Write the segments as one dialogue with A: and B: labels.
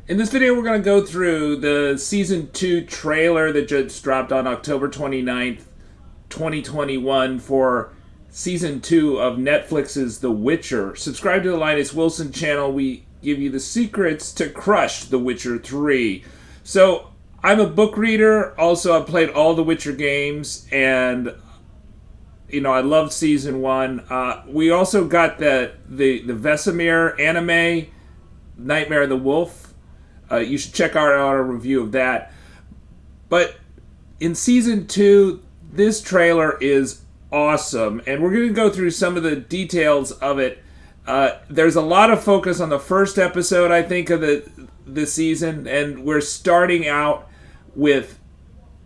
A: In this video, we're going to go through the Season 2 trailer that just dropped on October 29th, 2021 for Season 2 of Netflix's The Witcher. Subscribe to the Linus Wilson channel. We give you the secrets to crush The Witcher 3. So, I'm a book reader. Also, I've played all the Witcher games, and I loved Season 1. We also got the Vesemir anime, Nightmare of the Wolf. You should check out our review of that. But in Season 2, this trailer is awesome. And we're going to go through some of the details of it. There's a lot of focus on the first episode, I think, of the season. And we're starting out with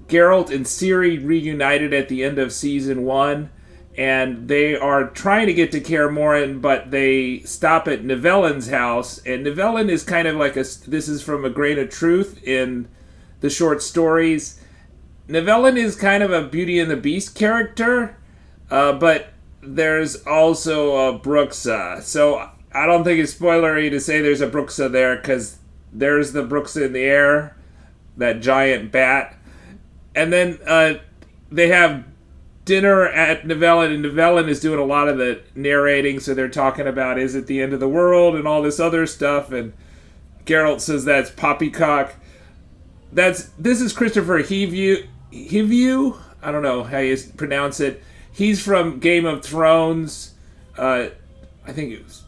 A: Geralt and Ciri reunited at the end of Season 1. And they are trying to get to Kaer Morhen, but they stop at Nivellen's house. And Nivellen is kind of like this is from A Grain of Truth in the short stories. Nivellen is kind of a Beauty and the Beast character, but there's also a Bruxa. So I don't think it's spoilery to say there's a Bruxa there, because there's the Bruxa in the air, that giant bat. And then they have dinner at Nivellen, and Nivellen is doing a lot of the narrating, so they're talking about, is it the end of the world, and all this other stuff, and Geralt says that's poppycock. This is Christopher Hivju, I don't know how you pronounce it. He's from Game of Thrones. I think it was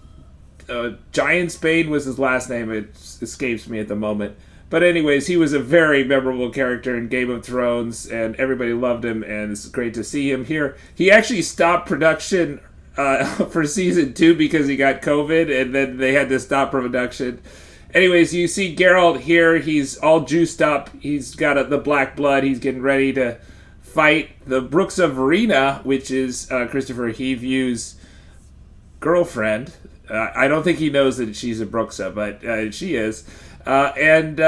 A: Giantsbane was his last name. It escapes me at the moment. But anyways, he was a very memorable character in Game of Thrones, and everybody loved him, and it's great to see him here. He actually stopped production for Season 2 because he got COVID, and then they had to stop production. Anyways, you see Geralt here. He's all juiced up. He's got the black blood. He's getting ready to fight the Bruxa Verena, which is Christopher Hivju's girlfriend. I don't think he knows that she's a Bruxa, but she is. And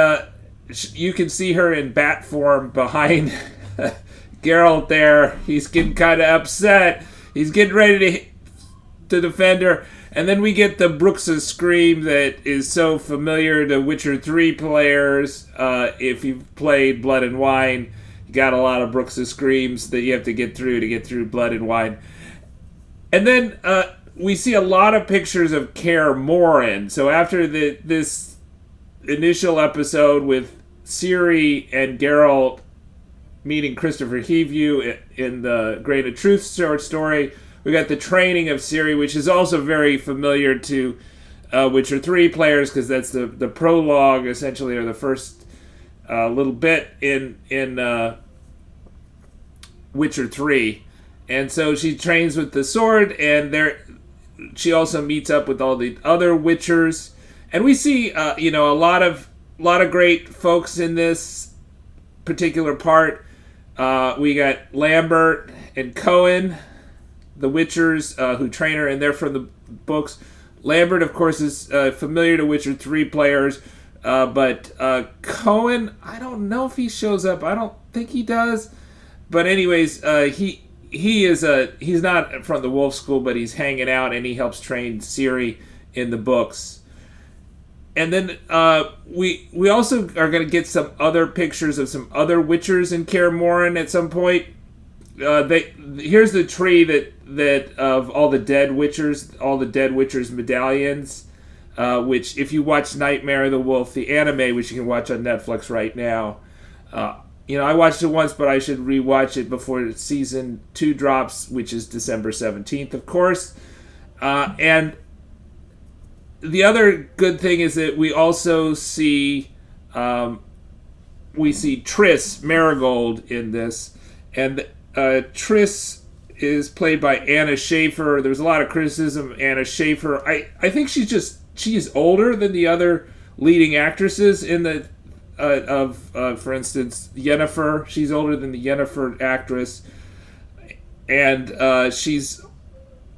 A: you can see her in bat form behind Geralt there. He's getting kind of upset. He's getting ready to defend her. And then we get the Bruxa scream that is so familiar to Witcher 3 players. If you've played Blood and Wine, you got a lot of Bruxa screams that you have to get through Blood and Wine. And then we see a lot of pictures of Kaer Morhen. So after this initial episode with Ciri and Geralt meeting Christopher Hivju in the Grain of Truth short story, we got the training of Ciri, which is also very familiar to Witcher 3 players, because that's the prologue, essentially, or the first little bit in Witcher 3. And so she trains with the sword, and she also meets up with all the other Witchers. And we see, a lot of great folks in this particular part. We got Lambert and Cohen, the Witchers who train her, and they're from the books. Lambert, of course, is familiar to Witcher 3 players, but Cohen, I don't know if he shows up. I don't think he does. But anyways, he's not from the Wolf School, but he's hanging out, and he helps train Ciri in the books. And then we also are going to get some other pictures of some other Witchers in Kaer Morhen at some point. Here's the tree that of all the dead Witchers medallions, which if you watch Nightmare of the Wolf, the anime, which you can watch on Netflix right now, I watched it once, but I should rewatch it before Season 2 drops, which is December 17th, of course. And the other good thing is that we also see Triss Marigold in this, and Triss is played by Anna Shaffer. There's a lot of criticism of Anna Shaffer. I think she is older than the other leading actresses in the for instance, Yennefer. She's older than the Yennefer actress, and she's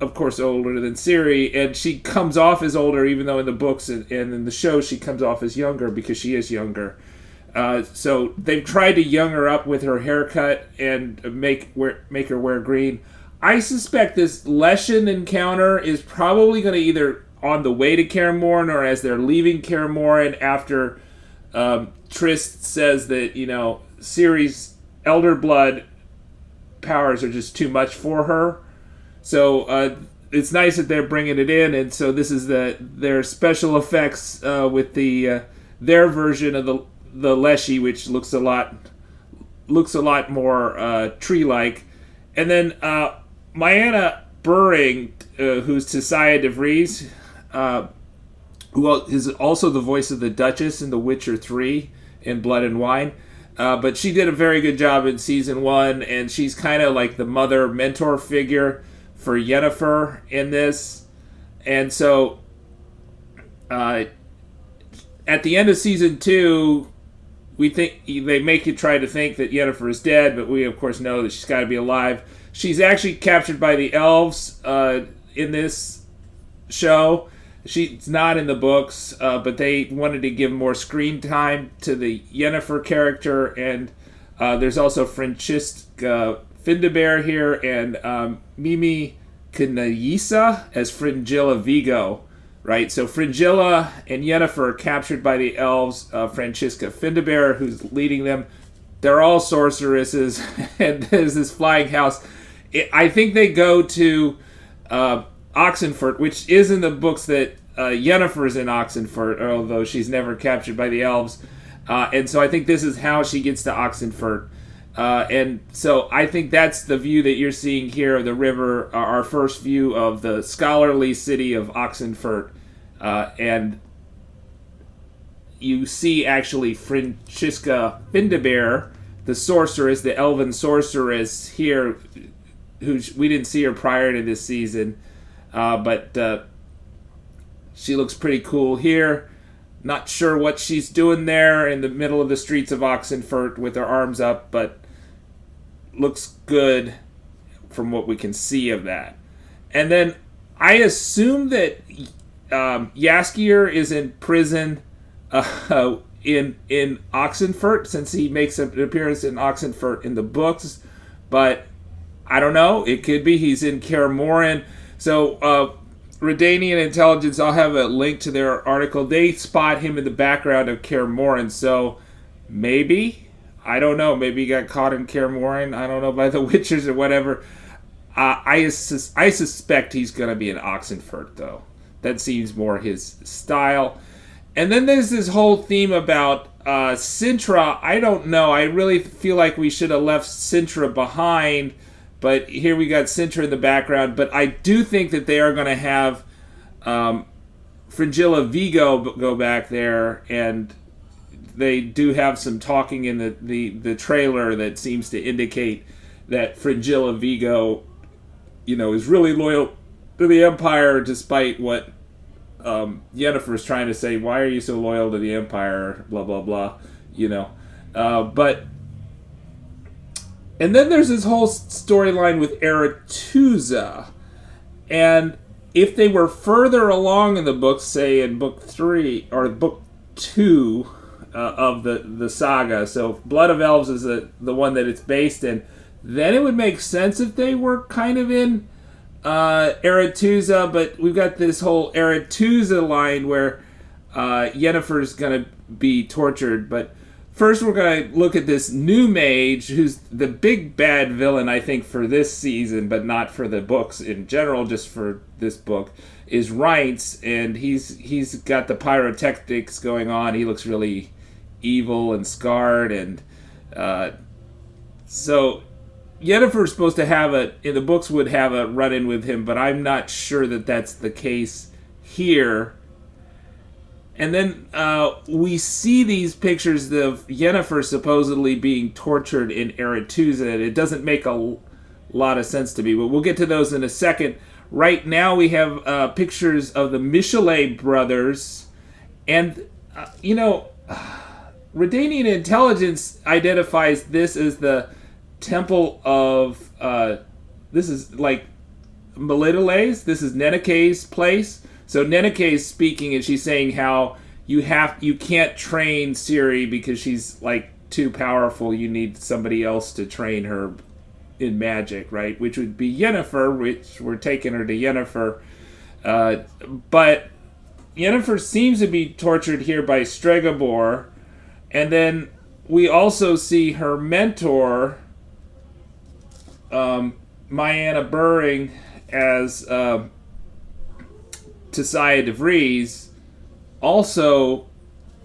A: of course older than Ciri, and she comes off as older, even though in the books and in the show she comes off as younger, because she is younger. So they've tried to young her up with her haircut and make her wear green. I suspect this Leshen encounter is probably going to either on the way to Kaer Morhen or as they're leaving Kaer Morhen after Triss says that, Ciri's elder blood powers are just too much for her. So it's nice that they're bringing it in, and so this is their special effects with their version of the Leshy, which looks a lot more tree-like. And then Mayanna Buring, who's Tissaia de Vries, who is also the voice of the Duchess in The Witcher 3 in Blood and Wine. But she did a very good job in season 1, and she's kind of like the mother mentor figure for Yennefer in this. And so at the end of season 2, we think they make you try to think that Yennefer is dead, but we of course know that she's got to be alive. She's actually captured by the elves in this show. She's not in the books, but they wanted to give more screen time to the Yennefer character, and there's also Francisca Findabair here, and Mimi Knayisa as Fringilla Vigo, right? So Fringilla and Yennefer are captured by the elves. Francisca Findabair, who's leading them, they're all sorceresses, and there's this flying house. I think they go to Oxenfurt, which is in the books that Yennefer's in Oxenfurt, although she's never captured by the elves. And so I think this is how she gets to Oxenfurt. And so I think that's the view that you're seeing here of the river, our first view of the scholarly city of Oxenfurt. And you see actually Francisca Findabair, the sorceress, the elven sorceress here, who we didn't see her prior to this season, but she looks pretty cool here. Not sure what she's doing there in the middle of the streets of Oxenfurt with her arms up, but looks good from what we can see of that. And then I assume that Jaskier is in prison in Oxenfurt, since he makes an appearance in Oxenfurt in the books, but I don't know. It could be he's in Kaer Morhen. So Redanian Intelligence, I'll have a link to their article. They spot him in the background of Kaer Morhen. So maybe, I don't know. Maybe he got caught in Kaer Morhen. I don't know, by the Witchers or whatever. I suspect he's going to be in Oxenfurt, though. That seems more his style. And then there's this whole theme about Cintra. I don't know. I really feel like we should have left Cintra behind. But here we got Cintra in the background. But I do think that they are going to have Fringilla Vigo go back there. And they do have some talking in the trailer that seems to indicate that Fringilla Vigo, is really loyal to the Empire, despite what Yennefer is trying to say. Why are you so loyal to the Empire? Blah, blah, blah. But... And then there's this whole storyline with Aretuza. And if they were further along in the book, say in book 3 or book 2 of the saga, so Blood of Elves is the one that it's based in, then it would make sense if they were kind of in Aretuza. But we've got this whole Aretuza line where Yennefer's going to be tortured. But first, we're going to look at this new mage, who's the big bad villain, I think, for this season, but not for the books in general, just for this book, is Rience, and he's got the pyrotechnics going on. He looks really evil and scarred, and so Yennefer's supposed to have in the books would have a run-in with him, but I'm not sure that that's the case here. And then we see these pictures of Yennefer supposedly being tortured in Aretuza, and it doesn't make a lot of sense to me, but we'll get to those in a second. Right now we have pictures of the Michelet brothers, and, Redanian Intelligence identifies this as the temple of, this is like Melitiles, this is Nenneke's place. So Nenneke is speaking, and she's saying how you can't train Ciri because she's like too powerful. You need somebody else to train her in magic, right? Which would be Yennefer, which we're taking her to Yennefer. But Yennefer seems to be tortured here by Stregobor, And then we also see her mentor, Myanna Buring, as Tissaia de Vries, also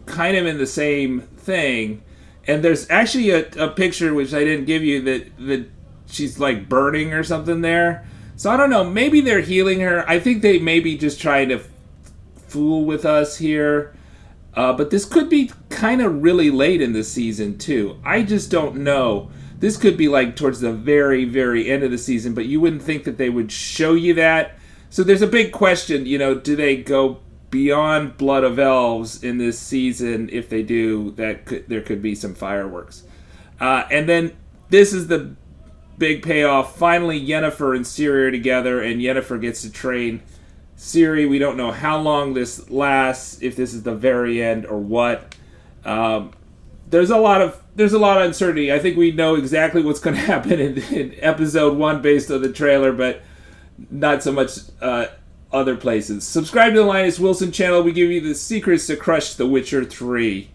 A: kind of in the same thing. And there's actually a picture, which I didn't give you, that she's like burning or something there. So I don't know, maybe they're healing her. I think they may be just trying to fool with us here. But this could be kind of really late in the season, too. I just don't know. This could be like towards the very, very end of the season, but you wouldn't think that they would show you that. So there's a big question, do they go beyond Blood of Elves in this season? If they do, there could be some fireworks. And then this is the big payoff. Finally, Yennefer and Ciri are together, and Yennefer gets to train Ciri. We don't know how long this lasts, if this is the very end or what. There's a lot of uncertainty. I think we know exactly what's going to happen in episode 1 based on the trailer, but not so much other places. Subscribe to the Linus Wilson channel. We give you the secrets to crush The Witcher 3.